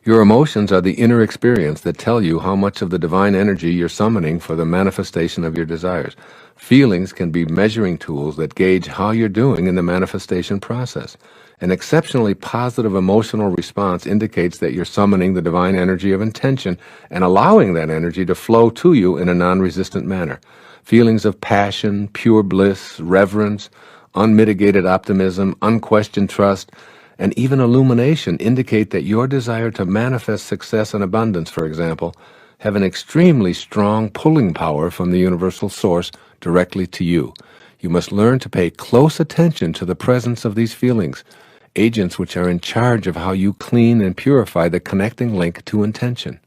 Your emotions are the inner experience that tell you how much of the divine energy you're summoning for the manifestation of your desires. Feelings can be measuring tools that gauge how you're doing in the manifestation process. An exceptionally positive emotional response indicates that you're summoning the divine energy of intention and allowing that energy to flow to you in a non-resistant manner. Feelings of passion, pure bliss, reverence, unmitigated optimism, unquestioned trust, and even illumination indicate that your desire to manifest success and abundance, for example, have an extremely strong pulling power from the universal source directly to you. You must learn to pay close attention to the presence of these feelings, agents which are in charge of how you clean and purify the connecting link to intention.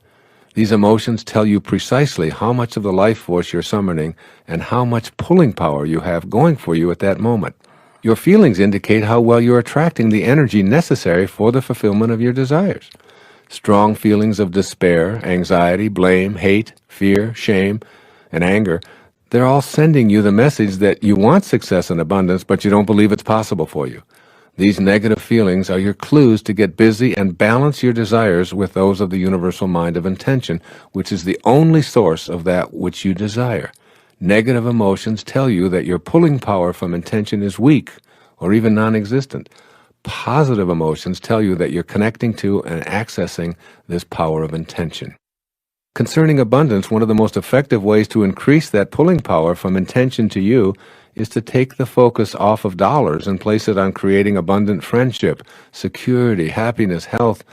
These emotions tell you precisely how much of the life force you're summoning and how much pulling power you have going for you at that moment. Your feelings indicate how well you're attracting the energy necessary for the fulfillment of your desires. Strong feelings of despair, anxiety, blame, hate, fear, shame, and anger, they're all sending you the message that you want success and abundance, but you don't believe it's possible for you. These negative feelings are your clues to get busy and balance your desires with those of the universal mind of intention, which is the only source of that which you desire. Negative emotions tell you that your pulling power from intention is weak or even non-existent. Positive emotions tell you that you're connecting to and accessing this power of intention. Concerning abundance, one of the most effective ways to increase that pulling power from intention to you is to take the focus off of dollars and place it on creating abundant friendship, security, happiness, health,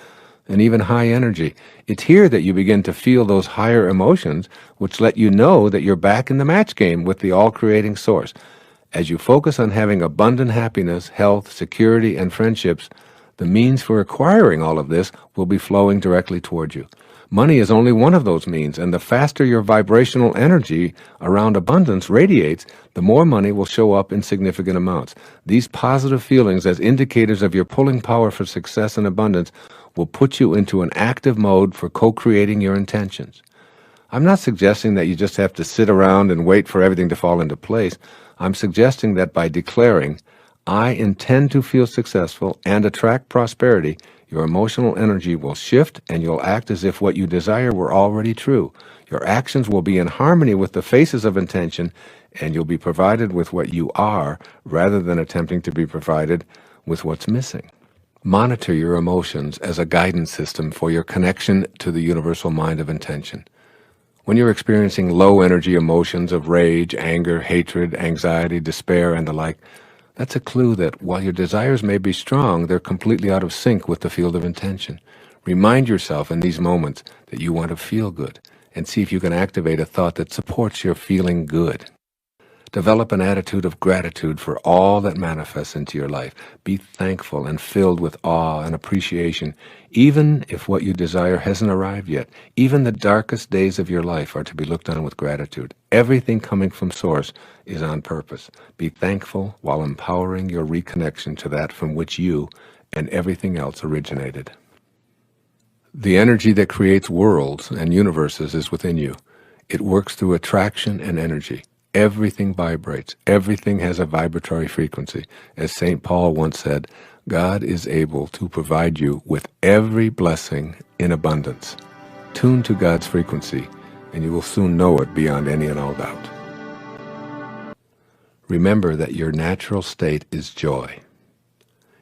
and even high energy. It's here that you begin to feel those higher emotions, which let you know that you're back in the match game with the all-creating source. As you focus on having abundant happiness, health, security, and friendships, the means for acquiring all of this will be flowing directly toward you. Money is only one of those means, and the faster your vibrational energy around abundance radiates, the more money will show up in significant amounts. These positive feelings as indicators of your pulling power for success and abundance will put you into an active mode for co-creating your intentions. I'm not suggesting that you just have to sit around and wait for everything to fall into place. I'm suggesting that by declaring, I intend to feel successful and attract prosperity, your emotional energy will shift and you'll act as if what you desire were already true. Your actions will be in harmony with the faces of intention, and you'll be provided with what you are rather than attempting to be provided with what's missing. Monitor your emotions as a guidance system for your connection to the universal mind of intention. When you're experiencing low-energy emotions of rage, anger, hatred, anxiety, despair, and the like, that's a clue that while your desires may be strong, they're completely out of sync with the field of intention. Remind yourself in these moments that you want to feel good, and see if you can activate a thought that supports your feeling good. Develop an attitude of gratitude for all that manifests into your life. Be thankful and filled with awe and appreciation, even if what you desire hasn't arrived yet. Even the darkest days of your life are to be looked on with gratitude. Everything coming from Source is on purpose. Be thankful while empowering your reconnection to that from which you and everything else originated. The energy that creates worlds and universes is within you. It works through attraction and energy. Everything vibrates. Everything has a vibratory frequency. As St. Paul once said, God is able to provide you with every blessing in abundance. Tune to God's frequency, and you will soon know it beyond any and all doubt. Remember that your natural state is joy.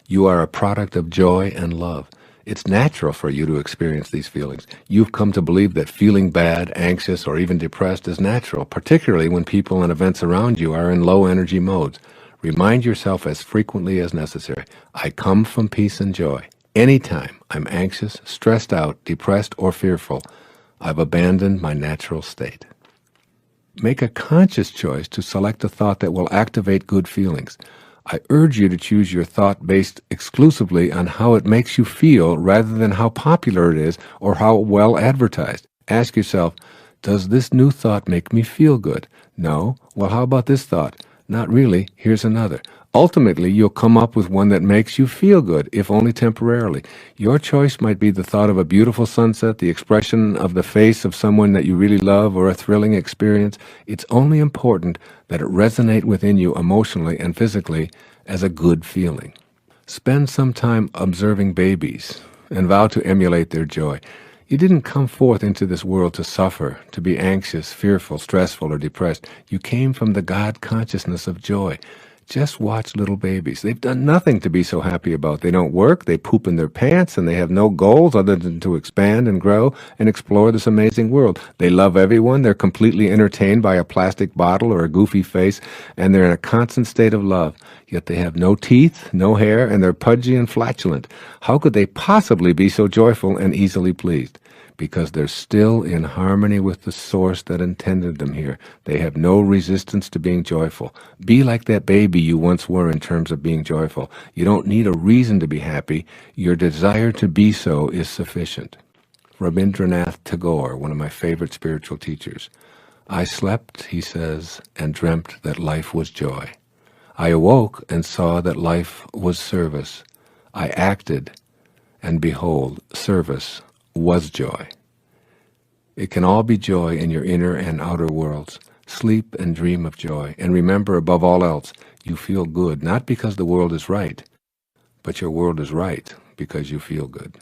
You are a product of joy and love. It's natural for you to experience these feelings. You've come to believe that feeling bad, anxious, or even depressed is natural, particularly when people and events around you are in low-energy modes. Remind yourself as frequently as necessary, I come from peace and joy. Anytime I'm anxious, stressed out, depressed, or fearful, I've abandoned my natural state. Make a conscious choice to select a thought that will activate good feelings. I urge you to choose your thought based exclusively on how it makes you feel rather than how popular it is or how well advertised. Ask yourself, does this new thought make me feel good? No? Well, how about this thought? Not really. Here's another. Ultimately, you'll come up with one that makes you feel good, if only temporarily. Your choice might be the thought of a beautiful sunset, the expression of the face of someone that you really love, or a thrilling experience. It's only important that it resonate within you emotionally and physically as a good feeling. Spend some time observing babies and vow to emulate their joy. You didn't come forth into this world to suffer, to be anxious, fearful, stressful, or depressed. You came from the God consciousness of joy. Just watch little babies. They've done nothing to be so happy about. They don't work, they poop in their pants, and they have no goals other than to expand and grow and explore this amazing world. They love everyone. They're completely entertained by a plastic bottle or a goofy face, and they're in a constant state of love. Yet they have no teeth, no hair, and they're pudgy and flatulent. How could they possibly be so joyful and easily pleased? Because they're still in harmony with the source that intended them here. They have no resistance to being joyful. Be like that baby you once were in terms of being joyful. You don't need a reason to be happy. Your desire to be so is sufficient. Rabindranath Tagore, one of my favorite spiritual teachers. I slept, he says, and dreamt that life was joy. I awoke and saw that life was service. I acted, and behold, service was joy. It can all be joy in your inner and outer worlds. Sleep and dream of joy. And remember, above all else, you feel good, not because the world is right, but your world is right because you feel good.